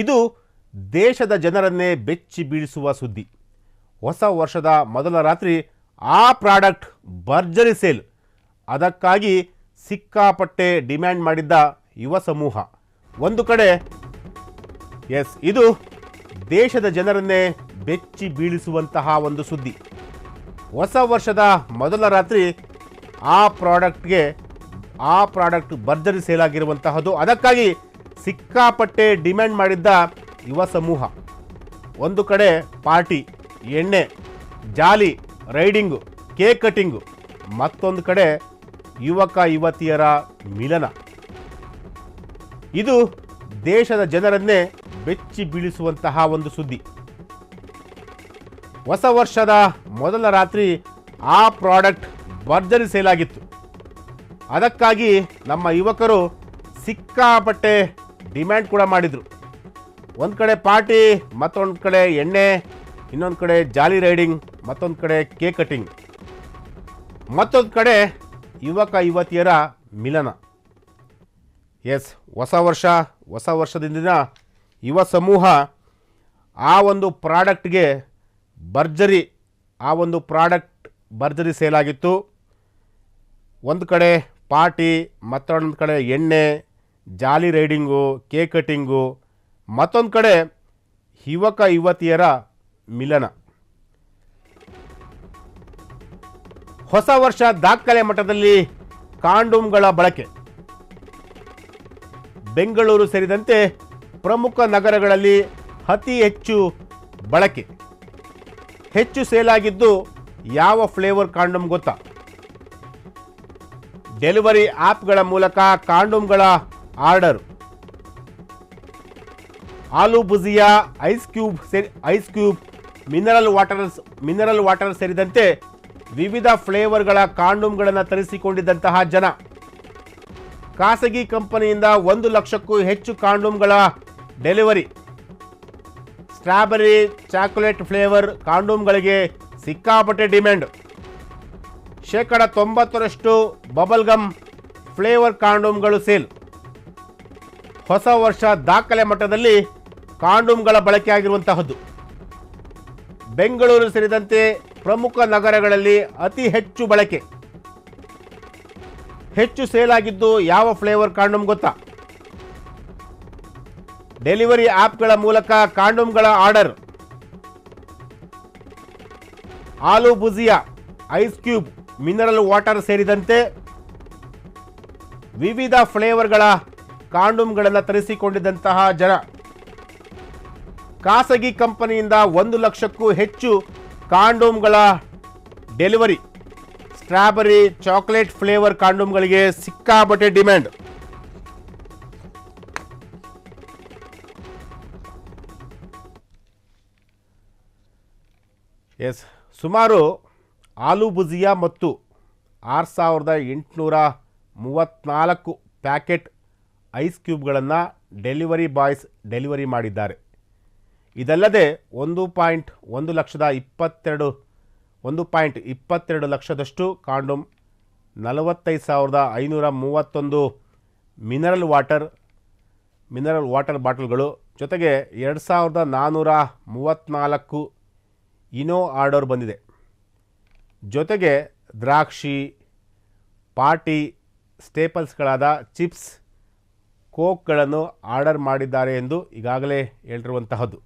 ಇದು ದೇಶದ ಜನರನ್ನೇ ಬೆಚ್ಚಿ ಬೀಳಿಸುವ ಸುದ್ದಿ. ಹೊಸ ವರ್ಷದ ಮೊದಲ ರಾತ್ರಿ ಆ ಪ್ರಾಡಕ್ಟ್ ಭರ್ಜರಿ ಸೇಲ್. ಅದಕ್ಕಾಗಿ ಸಿಕ್ಕಾಪಟ್ಟೆ ಡಿಮ್ಯಾಂಡ್ ಮಾಡಿದ್ದ ಯುವ ಸಮೂಹ. ಒಂದು ಕಡೆ ಇದು ದೇಶದ ಜನರನ್ನೇ ಬೆಚ್ಚಿ ಬೀಳಿಸುವಂತಹ ಒಂದು ಸುದ್ದಿ. ಹೊಸ ವರ್ಷದ ಮೊದಲ ರಾತ್ರಿ ಆ ಪ್ರಾಡಕ್ಟ್ ಭರ್ಜರಿ ಸೇಲ್ ಆಗಿರುವಂತಹದ್ದು. ಅದಕ್ಕಾಗಿ ಸಿಕ್ಕಾಪಟ್ಟೆ ಡಿಮ್ಯಾಂಡ್ ಮಾಡಿದ್ದ ಯುವ ಸಮೂಹ. ಒಂದು ಕಡೆ ಪಾರ್ಟಿ, ಎಣ್ಣೆ, ಜಾಲಿ, ರೈಡಿಂಗು, ಕೇಕ್ ಕಟಿಂಗು, ಮತ್ತೊಂದು ಕಡೆ ಯುವಕ ಯುವತಿಯರ ಮಿಲನ. ಇದು ದೇಶದ ಜನರನ್ನೇ ಬೆಚ್ಚಿ ಬೀಳಿಸುವಂತಹ ಒಂದು ಸುದ್ದಿ. ಹೊಸ ವರ್ಷದ ಮೊದಲ ರಾತ್ರಿ ಆ ಪ್ರಾಡಕ್ಟ್ ಭರ್ಜರಿ ಸೇಲ್ ಆಗಿತ್ತು. ಅದಕ್ಕಾಗಿ ನಮ್ಮ ಯುವಕರು ಸಿಕ್ಕಾಪಟ್ಟೆ ಡಿಮ್ಯಾಂಡ್ ಕೂಡ ಮಾಡಿದರು. ಒಂದು ಕಡೆ ಪಾರ್ಟಿ, ಮತ್ತೊಂದು ಕಡೆ ಎಣ್ಣೆ, ಇನ್ನೊಂದು ಕಡೆ ಜಾಲಿ ರೈಡಿಂಗ್, ಮತ್ತೊಂದು ಕಡೆ ಕೇಕ್ ಕಟಿಂಗ್, ಮತ್ತೊಂದು ಕಡೆ ಯುವಕ ಯುವತಿಯರ ಮಿಲನ. ಹೊಸ ವರ್ಷದಿಂದ ಯುವ ಸಮೂಹ ಆ ಒಂದು ಪ್ರಾಡಕ್ಟ್ಗೆ ಭರ್ಜರಿ ಸೇಲ್ ಆಗಿತ್ತು. ಒಂದು ಕಡೆ ಪಾರ್ಟಿ, ಮತ್ತೊಂದು ಕಡೆ ಎಣ್ಣೆ, ಜಾಲಿ ರೈಡಿಂಗು, ಕೇಕ್ ಕಟಿಂಗು, ಮತ್ತೊಂದು ಕಡೆ ಯುವಕ ಯುವತಿಯರ ಮಿಲನ. ಹೊಸ ವರ್ಷ ದಾಖಲೆ ಮಟ್ಟದಲ್ಲಿ ಕಾಂಡೋಮ್ಗಳ ಬಳಕೆ. ಬೆಂಗಳೂರು ಸೇರಿದಂತೆ ಪ್ರಮುಖ ನಗರಗಳಲ್ಲಿ ಅತಿ ಹೆಚ್ಚು ಬಳಕೆ. ಹೆಚ್ಚು ಸೇಲ್ ಆಗಿದ್ದು ಯಾವ ಫ್ಲೇವರ್ ಕಾಂಡೋಮ್ ಗೊತ್ತಾ? ಡೆಲಿವರಿ ಆ್ಯಪ್ಗಳ ಮೂಲಕ ಕಾಂಡೋಮ್ಗಳ order. Aloo bhujia, ice cube, mineral water ಸೇರಿದಂತೆ ವಿವಿಧ ಫ್ಲೇವರ್ಗಳ ಕಾಂಡೋಮ್ಗಳನ್ನು ತರಿಸಿಕೊಂಡಿದ್ದಂತಹ ಜನ. ಖಾಸಗಿ ಕಂಪನಿಯಿಂದ 1 ಲಕ್ಷಕ್ಕೂ ಹೆಚ್ಚು ಕಾಂಡೋಮ್ಗಳ ಡೆಲಿವರಿ. ಸ್ಟ್ರಾಬೆರಿ, ಚಾಕೊಲೇಟ್ ಫ್ಲೇವರ್ ಕಾಂಡೋಮ್ಗಳಿಗೆ ಸಿಕ್ಕಾಪಟ್ಟೆ ಡಿಮ್ಯಾಂಡ್. 90% ಬಬಲ್ ಗಮ್ ಫ್ಲೇವರ್ ಕಾಂಡೋಮ್ಗಳು ಸೇಲ್. ಹೊಸ ವರ್ಷ ದಾಖಲೆ ಮಟ್ಟದಲ್ಲಿ ಕಾಂಡೋಮ್ಗಳ ಬಳಕೆ ಆಗಿರುವಂತಹದ್ದು. ಬೆಂಗಳೂರು ಸೇರಿದಂತೆ ಪ್ರಮುಖ ನಗರಗಳಲ್ಲಿ ಅತಿ ಹೆಚ್ಚು ಬಳಕೆ. ಹೆಚ್ಚು ಸೇಲ್ ಆಗಿದ್ದು ಯಾವ ಫ್ಲೇವರ್ ಕಾಂಡೋಮ್ ಗೊತ್ತಾ? ಡೆಲಿವರಿ ಆ್ಯಪ್ಗಳ ಮೂಲಕ ಕಾಂಡೋಮ್ಗಳ order. Aloo bhujia, ice cube, mineral water ಸೇರಿದಂತೆ ವಿವಿಧ ಫ್ಲೇವರ್ಗಳ ಕಾಂಡೋಮ್ಗಳನ್ನು ತರಿಸಿಕೊಂಡಿದ್ದಂತಹ ಜನ. ಖಾಸಗಿ ಕಂಪನಿಯಿಂದ 1 ಲಕ್ಷಕ್ಕೂ ಹೆಚ್ಚು ಕಾಂಡೋಮ್ಗಳ ಡೆಲಿವರಿ. ಸ್ಟ್ರಾಬೆರಿ, ಚಾಕೊಲೇಟ್ ಫ್ಲೇವರ್ ಕಾಂಡೋಮ್ಗಳಿಗೆ ಸಿಕ್ಕಾಪಟ್ಟೆ ಡಿಮ್ಯಾಂಡ್. ಸುಮಾರು ಆಲೂ ಭುಜಿಯಾ ಮತ್ತು 6834 ಪ್ಯಾಕೆಟ್ ಐಸ್ ಕ್ಯೂಬ್ಗಳನ್ನು ಡೆಲಿವರಿ ಬಾಯ್ಸ್ ಡೆಲಿವರಿ ಮಾಡಿದ್ದಾರೆ. ಇದಲ್ಲದೆ 1.22 ಲಕ್ಷದಷ್ಟು ಕಾಂಡೋಮ್, 45,531 ಮಿನರಲ್ ವಾಟರ್ ಬಾಟಲ್ಗಳು, ಜೊತೆಗೆ 2,434 ಇನೋ ಆರ್ಡರ್ ಬಂದಿದೆ. ಜೊತೆಗೆ ದ್ರಾಕ್ಷಿ, ಪಾರ್ಟಿ ಸ್ಟೇಪಲ್ಸ್ಗಳಾದ ಚಿಪ್ಸ್, ಕೋಕ್ಗಳನ್ನು ಆರ್ಡರ್ ಮಾಡಿದ್ದಾರೆ ಎಂದು ಈಗಾಗಲೇ ಹೇಳಿರುವಂತಹದ್ದು.